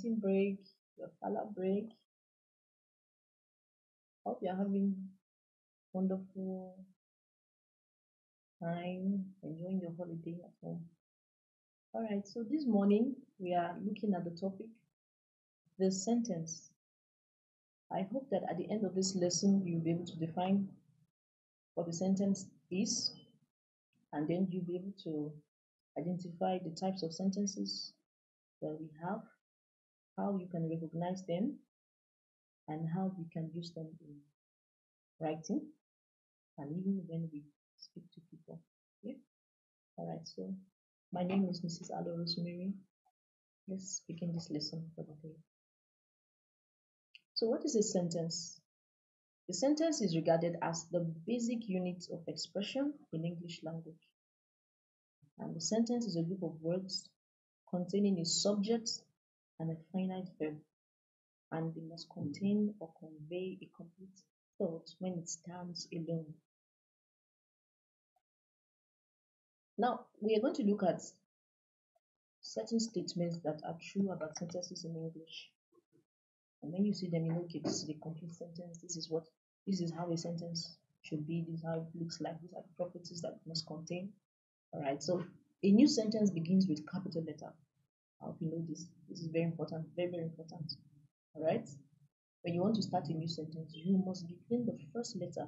COVID-19 break, your Fala break. Hope you're having wonderful time enjoying your holiday at home. All right, so this morning we are looking at the topic, the sentence. I hope that at the end of this lesson you'll be able to define what the sentence is, and then you'll be able to identify the types of sentences that we have, how you can recognize them, and how we can use them in writing and even when we speak to people. Okay? All right, so my name is Mrs. Ado Rosemary. Let's begin this lesson for the day. So what is a sentence? A sentence is regarded as the basic unit of expression in English language. And the sentence is a group of words containing a subject and a finite verb, and they must contain or convey a complete thought when it stands alone. Now, we are going to look at certain statements that are true about sentences in English. And when you see them, you know, okay, this is a complete sentence, this is how a sentence should be, this is how it looks like, these are the properties that it must contain. All right, so a new sentence begins with capital letter. I hope you know this. This is very important, very, very important. All right, when you want to start a new sentence, you must begin the first letter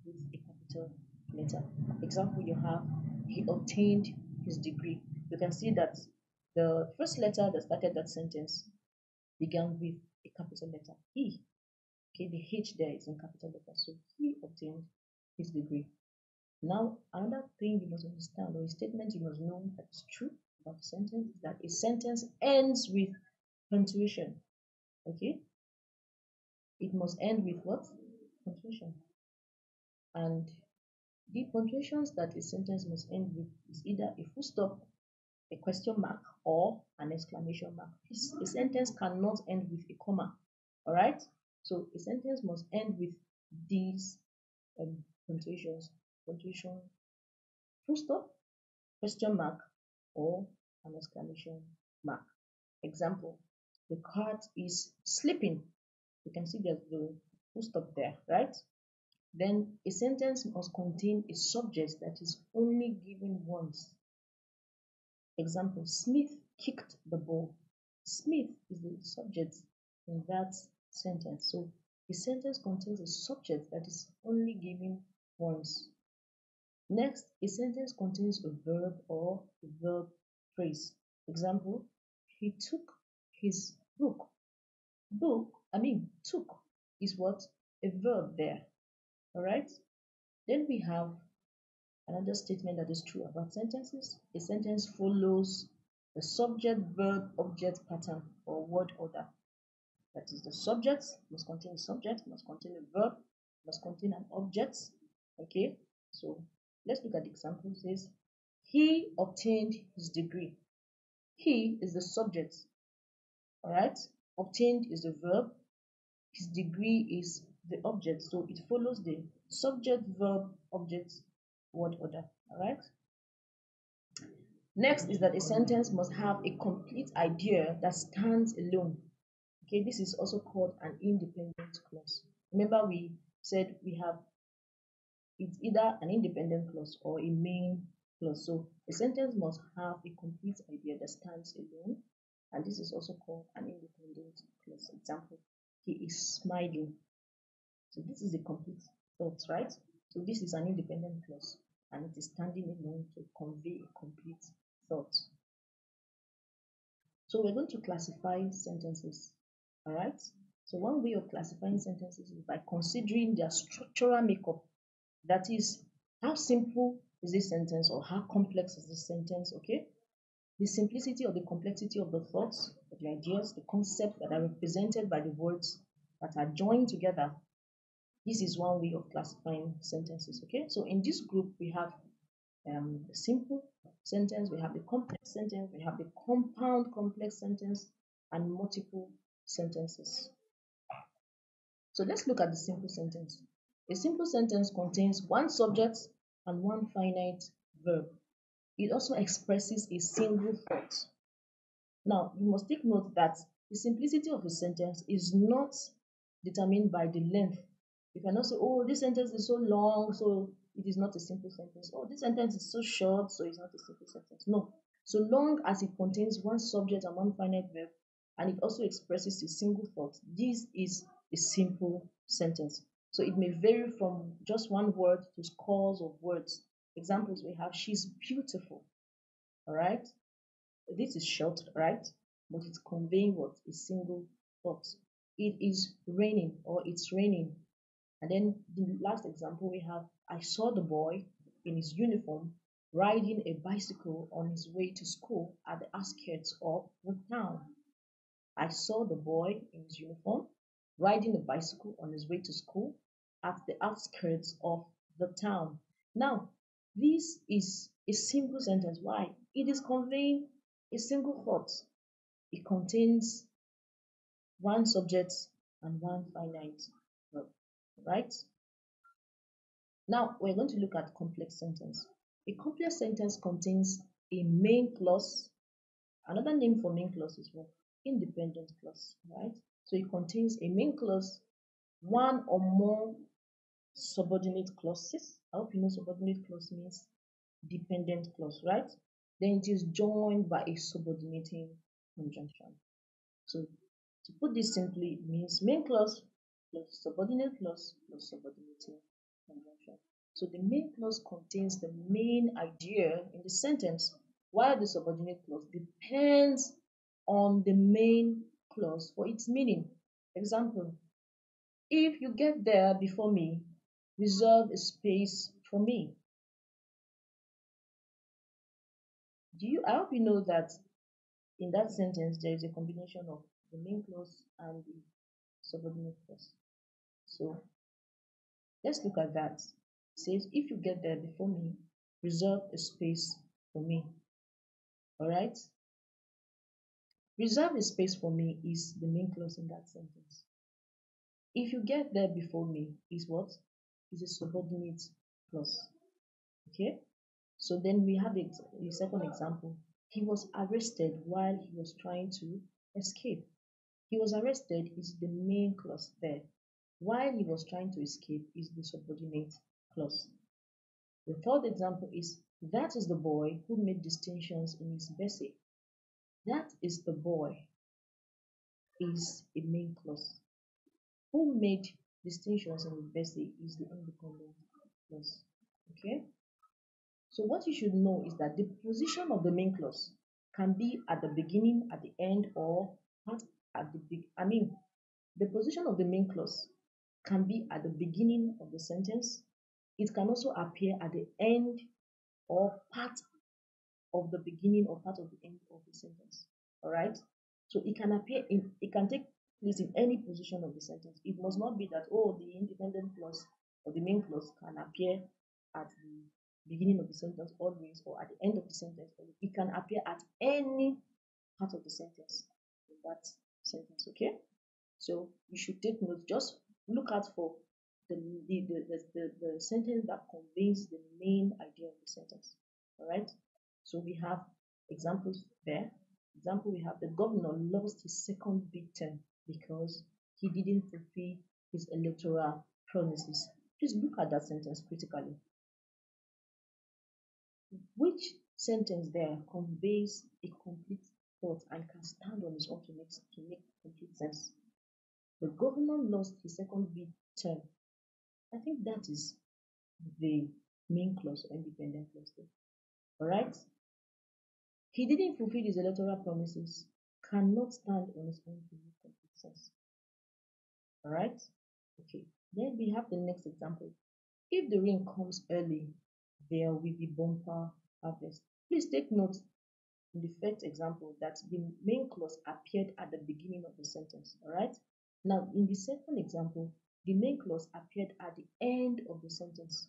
with a capital letter. Example, you have, he obtained his degree. You can see that the first letter that started that sentence began with a capital letter, he. Okay, the H there is in capital letter, so he obtained his degree. Now, another thing you must understand, or a statement you must know that is true about a sentence, is that a sentence ends with punctuation. Okay, it must end with what? Punctuation. And the punctuations that a sentence must end with is either a full stop, a question mark, or an exclamation mark. A sentence cannot end with a comma. All right, so a sentence must end with these punctuations: punctuation, full stop, question mark, or an exclamation mark. Example, the cat is sleeping. You can see there's the full stop there, right? Then a sentence must contain a subject that is only given once. Example, Smith kicked the ball. Smith is the subject in that sentence. So a sentence contains a subject that is only given once. Next, a sentence contains a verb or a verb phrase. Example, he took his book. Took is what? A verb there. All right. Then we have another statement that is true about sentences. A sentence follows the subject, verb, object pattern or word order. That is, the subject must contain a subject, must contain a verb, must contain an object. Okay, so let's look at the example. It says, he obtained his degree. He is the subject. All right, obtained is the verb, his degree is the object, so it follows the subject, verb, object, word order. All right. Next is that a sentence must have a complete idea that stands alone. Okay, this is also called an independent clause. Remember, we said it's either an independent clause or a main clause. So a sentence must have a complete idea that stands alone, and this is also called an independent clause. Example, he is smiling. So this is a complete thought, right? So this is an independent clause, and it is standing alone to convey a complete thought. So we're going to classify sentences. All right. So one way of classifying sentences is by considering their structural makeup. That is, how simple is this sentence or how complex is this sentence? Okay. The simplicity or the complexity of the thoughts, of the ideas, the concepts that are represented by the words that are joined together. This is one way of classifying sentences. Okay. So in this group, we have the simple sentence, we have the complex sentence, we have the compound complex sentence, and multiple sentences. So let's look at the simple sentence. A simple sentence contains one subject and one finite verb. It also expresses a single thought. Now, you must take note that the simplicity of a sentence is not determined by the length. You cannot say, oh, this sentence is so long, so it is not a simple sentence. Oh, this sentence is so short, so it's not a simple sentence. No. So long as it contains one subject and one finite verb, and it also expresses a single thought, this is a simple sentence. So it may vary from just one word to scores of words. Examples we have, she's beautiful. All right. This is short, right? But it's conveying what? A single thought. It is raining or it's raining. And then the last example we have, I saw the boy in his uniform riding a bicycle on his way to school at the outskirts of the town. I saw the boy in his uniform riding a bicycle on his way to school at the outskirts of the town. Now, this is a simple sentence. Why? It is conveying a single thought. It contains one subject and one finite verb, right? Now, we're going to look at complex sentence. A complex sentence contains a main clause. Another name for main clause is what? Independent clause, right? So it contains a main clause, one or more subordinate clauses. I hope you know subordinate clause means dependent clause, right? Then it is joined by a subordinating conjunction. So to put this simply, it means main clause plus subordinate clause plus subordinating conjunction. So the main clause contains the main idea in the sentence, while the subordinate clause depends on the main clause for its meaning. Example, if you get there before me, reserve a space for me. I hope you know that in that sentence there is a combination of the main clause and the subordinate clause. So let's look at that. It says, if you get there before me, reserve a space for me. All right? Reserve a space for me is the main clause in that sentence. If you get there before me is what? Is a subordinate clause. Okay? So then we have the second example. He was arrested while he was trying to escape. He was arrested is the main clause there. While he was trying to escape is the subordinate clause. The third example is, that is the boy who made distinctions in his essay. That is the boy is a main clause. Who made distinctions in his essay is the independent clause. Okay? So what you should know is that the position of the main clause can be at the beginning, at the end, or at the big. The position of the main clause can be at the beginning of the sentence. It can also appear at the end or part of the beginning or part of the end of the sentence. All right. So it can take place in any position of the sentence. It must not be that, oh, the independent clause or the main clause can appear at the beginning of the sentence always or at the end of the sentence. It can appear at any part of the sentence in that sentence. Okay. So you should take note. Just look out for the sentence that conveys the main idea of the sentence. All right. So we have examples there. Example, we have the governor lost his second big term because he didn't fulfill his electoral promises. Please look at that sentence critically. Which sentence there conveys a complete thought and can stand on its own to make complete sense? The governor lost his second big term. I think that is the main clause or independent clause there. All right. He didn't fulfill his electoral promises, cannot stand on his own to make complete sense. All right. Okay. Then we have the next example. If the rain comes early, there will be bumper harvest. Please take note in the first example that the main clause appeared at the beginning of the sentence. All right. Now, in the second example, the main clause appeared at the end of the sentence.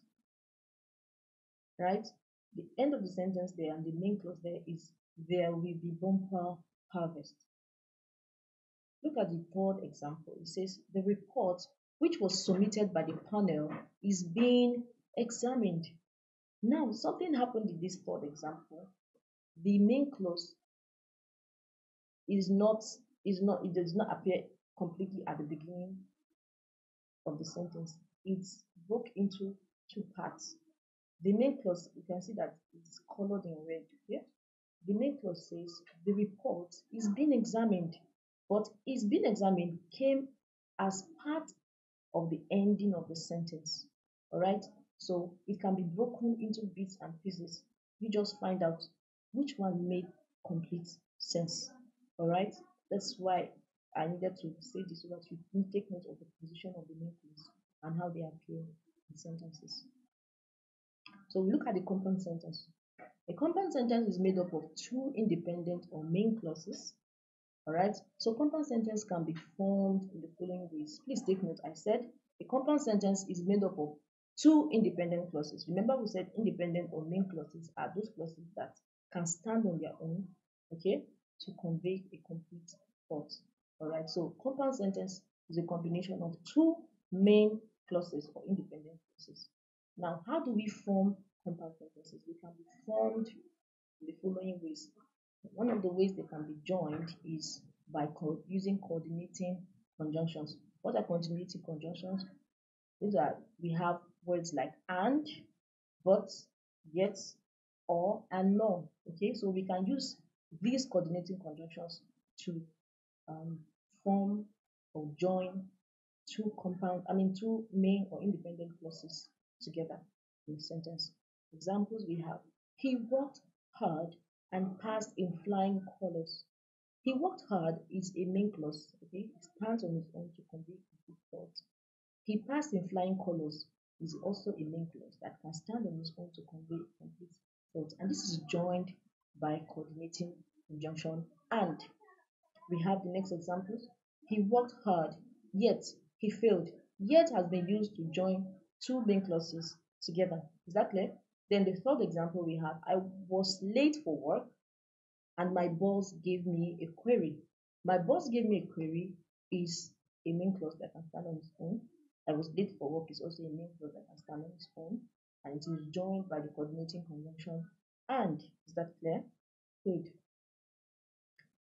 Right? The end of the sentence there and the main clause there is, there will be bumper harvest. Look at the third example. It says, the report which was submitted by the panel is being examined. Now, something happened in this third example. The main clause it does not appear completely at the beginning of the sentence. It's broke into two parts. The main clause, you can see that it's colored in red here. The main clause says the report is being examined, but is being examined came as part of the ending of the sentence. All right, so it can be broken into bits and pieces. You just find out which one made complete sense. All right, that's why I needed to say this so that you can take note of the position of the main clause and how they appear in sentences. So we look at the compound sentence. A compound sentence is made up of two independent or main clauses. All right, so compound sentence can be formed in the following ways. Please take note, I said a compound sentence is made up of two independent clauses. Remember we said independent or main clauses are those clauses that can stand on their own, okay, to convey a complete thought. All right, so compound sentence is a combination of two main clauses or independent clauses. Now, how do we form compound sentences? They can be formed in the following ways. One of the ways they can be joined is by using coordinating conjunctions. What are coordinating conjunctions? These are, we have words like and, but, yet, or, and nor. Okay, so we can use these coordinating conjunctions to form or join two main or independent clauses together in a sentence. Examples we have: he worked hard and passed in flying colors. He worked hard is a main clause, okay? It stands on its own to convey complete thought. He passed in flying colors is also a main clause that can stand on its own to convey complete thought. And this is joined by coordinating conjunction and. We have the next examples. He worked hard, yet he failed. Yet has been used to join two main clauses together. Is that clear? Then the third example we have, I was late for work and my boss gave me a query. My boss gave me a query is a main clause that can stand on its own. I was late for work is also a main clause that can stand on its own. And it is joined by the coordinating conjunction and. Is that clear? Good.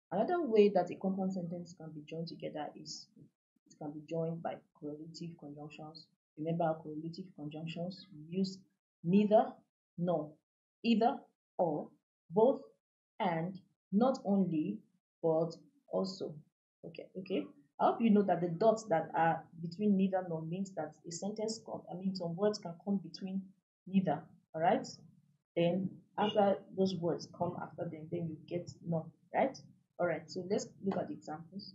Another way that a compound sentence can be joined together is it can be joined by correlative conjunctions. Remember our correlative conjunctions? We use neither, nor, either, or, both, and, not only, but also. Okay. I hope you know that the dots that are between neither nor means that a sentence, some words can come between neither. All right. Then after those words come after them, then you get none. Right. All right, so let's look at the examples.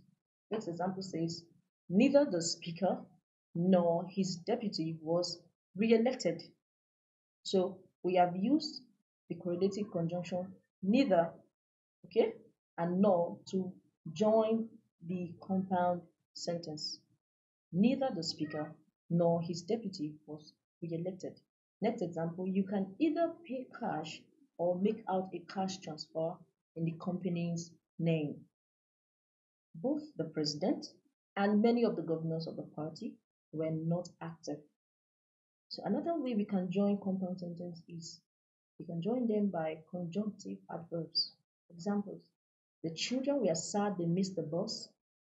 Next example says, neither the speaker nor his deputy was re-elected. So we have used the correlative conjunction neither, okay, and nor to join the compound sentence. Neither the speaker nor his deputy was re-elected. Next example, you can either pay cash or make out a cash transfer in the company's name. Both the president and many of the governors of the party were not active. So another way we can join compound sentences is we can join them by conjunctive adverbs. Examples: the children were sad they missed the bus.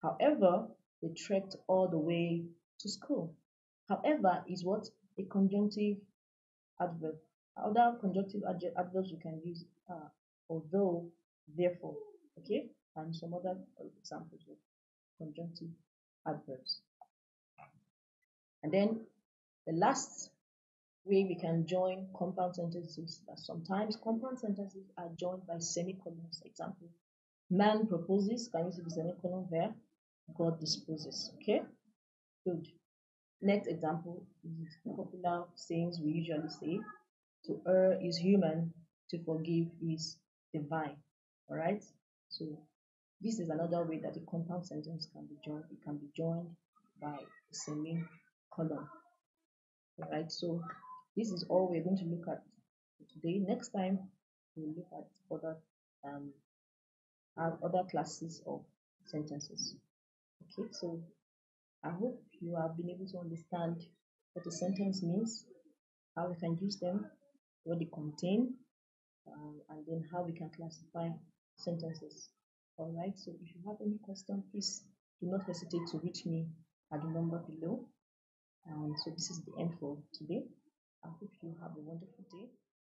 However, they trekked all the way to school. However is what? A conjunctive adverb. Other conjunctive adverbs we can use are although, therefore, okay, and some other examples of conjunctive adverbs. And then the last way we can join compound sentences is that sometimes compound sentences are joined by semicolons. Example: man proposes. Can you see the semicolon there? God disposes. Okay, good. Next example is popular sayings we usually say: to err is human, to forgive is divine. All right, so this is another way that a compound sentence can be joined. It can be joined by a semicolon. All right, so this is all we're going to look at today. Next time we'll look at other classes of sentences. Okay, so I hope you have been able to understand what a sentence means, how we can use them, what they contain, and then how we can classify sentences. All right. So if you have any question, please do not hesitate to reach me at the number below. And so this is the end for today. I hope you have a wonderful day.